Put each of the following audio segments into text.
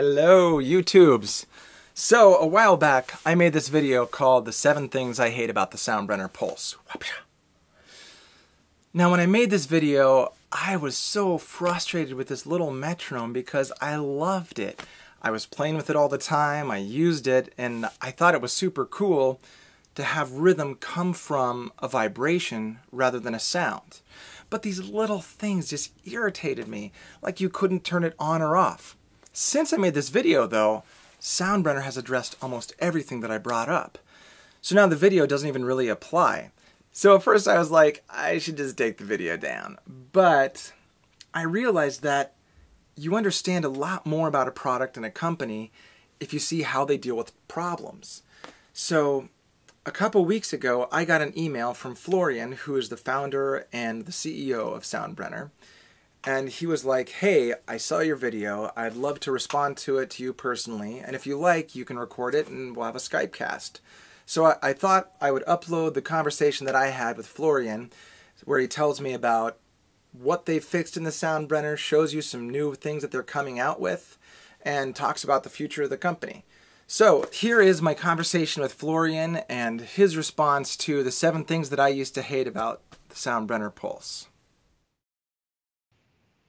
Hello, YouTubes. So, a while back, I made this video called The 7 Things I Hate About the SoundBrenner Pulse. Now, when I made this video, I was so frustrated with this little metronome because I loved it. I was playing with it all the time, I used it, and I thought it was super cool to have rhythm come from a vibration rather than a sound. But these little things just irritated me, like you couldn't turn it on or off. Since I made this video, though, SoundBrenner has addressed almost everything that I brought up. So now the video doesn't even really apply. So at first I was like, I should just take the video down. But I realized that you understand a lot more about a product and a company if you see how they deal with problems. So a couple weeks ago, I got an email from Florian, who is the founder and the CEO of SoundBrenner. And he was like, hey, I saw your video. I'd love to respond to it to you personally. And if you like, you can record it and we'll have a Skype cast. So I thought I would upload the conversation that I had with Florian, where he tells me about what they've fixed in the SoundBrenner, shows you some new things that they're coming out with, and talks about the future of the company. So here is my conversation with Florian and his response to the 7 things that I used to hate about the SoundBrenner Pulse.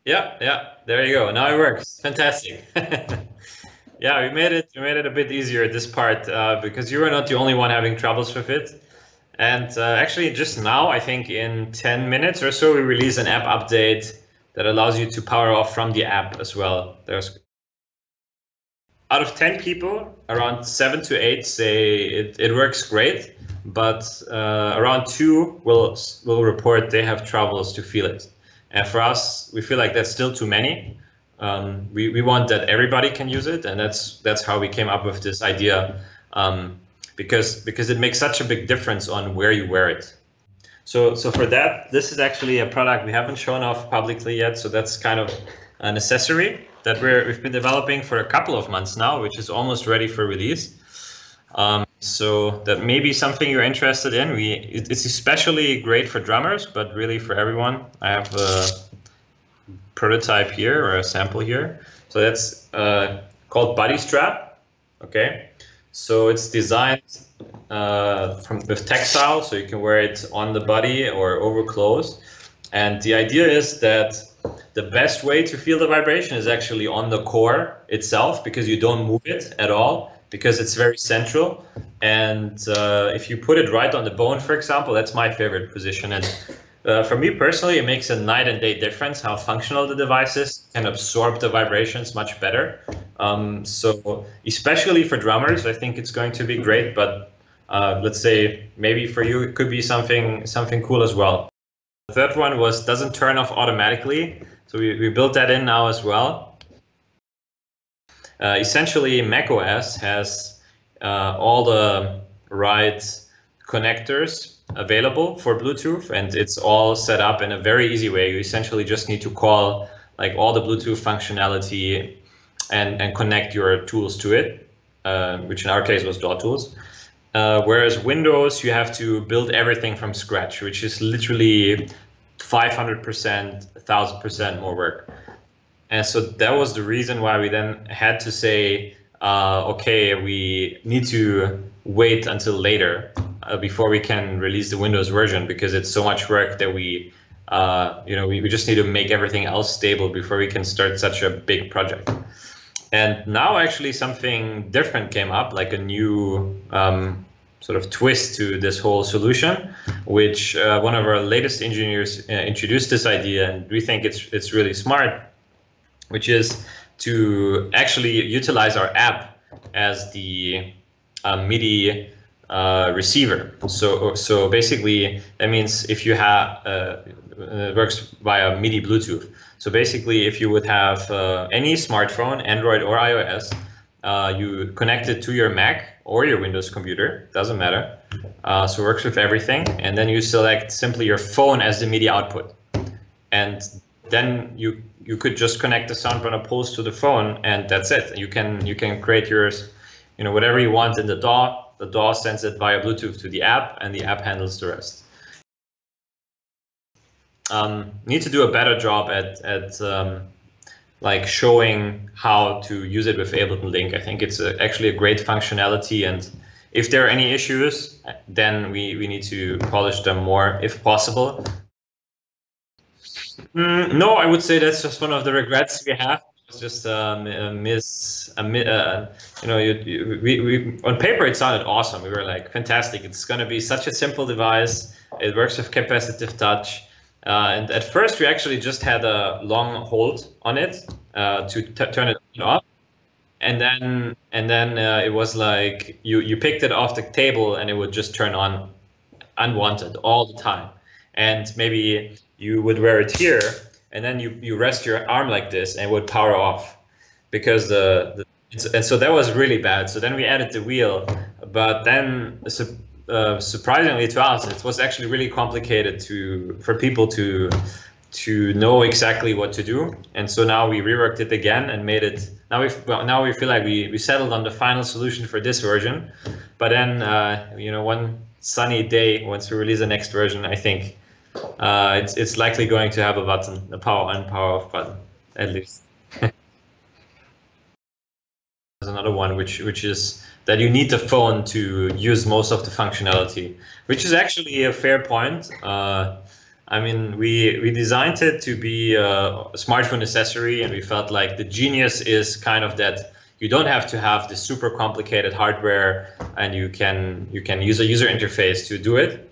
Yeah, there you go. Now it works. Fantastic. Yeah, we made it a bit easier this part because you were not the only one having troubles with it. And actually just now, I think in 10 minutes or so, we release an app update that allows you to power off from the app as well. Out of 10 people, around 7 to 8 say it works great, but around 2 will report they have troubles to feel it. And for us, we feel like that's still too many. We want that everybody can use it, and that's how we came up with this idea, because it makes such a big difference on where you wear it. So for that, this is actually a product we haven't shown off publicly yet. So that's kind of an accessory that we've been developing for a couple of months now, which is almost ready for release. So that may be something you're interested in. It's especially great for drummers, but really for everyone. I have a prototype here, or a sample here. So that's called Body Strap. Okay, so it's designed with textile, so you can wear it on the body or over clothes. And the idea is that the best way to feel the vibration is actually on the core itself, because you don't move it at all, because it's very central. And if you put it right on the bone, for example, that's my favorite position. And for me personally, it makes a night and day difference how functional the device is, can absorb the vibrations much better. So especially for drummers, I think it's going to be great. But let's say maybe for you, it could be something cool as well. The third one was doesn't turn off automatically. So we built that in now as well. Essentially, macOS has all the right connectors available for Bluetooth, and it's all set up in a very easy way. You essentially just need to call like all the Bluetooth functionality and connect your tools to it, which in our case was DAW tools. Whereas Windows, you have to build everything from scratch, which is literally 500%, 1,000% more work. And so that was the reason why we then had to say, okay, we need to wait until later before we can release the Windows version, because it's so much work that we just need to make everything else stable before we can start such a big project. And now actually something different came up, like a new sort of twist to this whole solution, which one of our latest engineers introduced this idea, and we think it's really smart, which is to actually utilize our app as the MIDI receiver. So basically, that means if you have, it works via MIDI Bluetooth. So basically, if you would have any smartphone, Android or iOS, you connect it to your Mac or your Windows computer, doesn't matter. So it works with everything. And then you select simply your phone as the MIDI output. And then you could just connect the SoundBrenner Pulse to the phone, and that's it. You can create yours, whatever you want in the DAW. The DAW sends it via Bluetooth to the app, and the app handles the rest. Need to do a better job at like showing how to use it with Ableton Link. I think it's actually a great functionality, and if there are any issues, then we need to polish them more if possible. No, I would say that's just one of the regrets we have. It's just you know, we on paper it sounded awesome. We were like, fantastic. It's going to be such a simple device. It works with capacitive touch. And at first we actually just had a long hold on it to turn it off. And then it was like you picked it off the table and it would just turn on unwanted all the time. And maybe you would wear it here, and then you rest your arm like this, and it would power off because and so that was really bad. So then we added the wheel, but then surprisingly to us, it was actually really complicated for people to know exactly what to do. And so now we reworked it again and made it. Now we feel like we settled on the final solution for this version. But then you know, one sunny day, once we release the next version, I think it's likely going to have a button, a power on, power off button, at least. There's another one which is that you need the phone to use most of the functionality, which is actually a fair point. I mean, we designed it to be a smartphone accessory, and we felt like the genius is kind of that you don't have to have this super complicated hardware, and you can use a user interface to do it.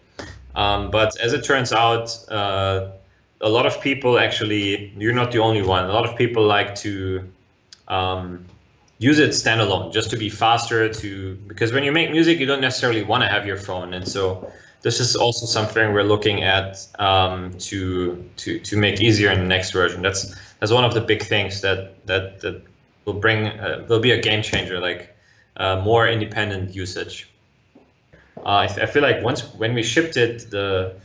But as it turns out, a lot of people actually, you're not the only one. A lot of people like to use it standalone, just to be faster. Because when you make music, you don't necessarily want to have your phone, and so this is also something we're looking at to make easier in the next version. That's one of the big things that will bring will be a game changer, like more independent usage. I feel like when we shipped it, the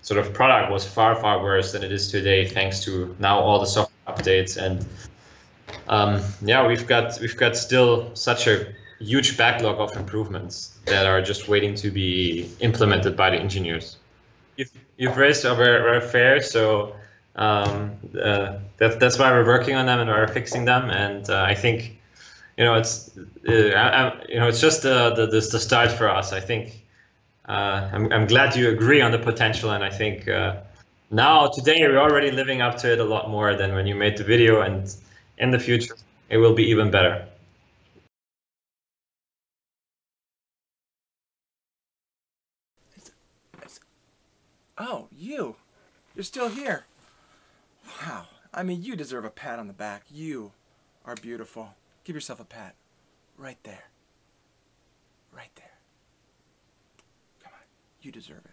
sort of product was far worse than it is today, thanks to now all the software updates. And yeah, we've got still such a huge backlog of improvements that are just waiting to be implemented by the engineers. You've raised our fair, so that's why we're working on them and we're fixing them. And I think, you know, it's it's just the start for us. I think I'm glad you agree on the potential, and I think now today we're already living up to it a lot more than when you made the video, and in the future it will be even better. Oh, you're still here. Wow. I mean, you deserve a pat on the back. You are beautiful. Give yourself a pat. Right there. Right there. Come on. You deserve it.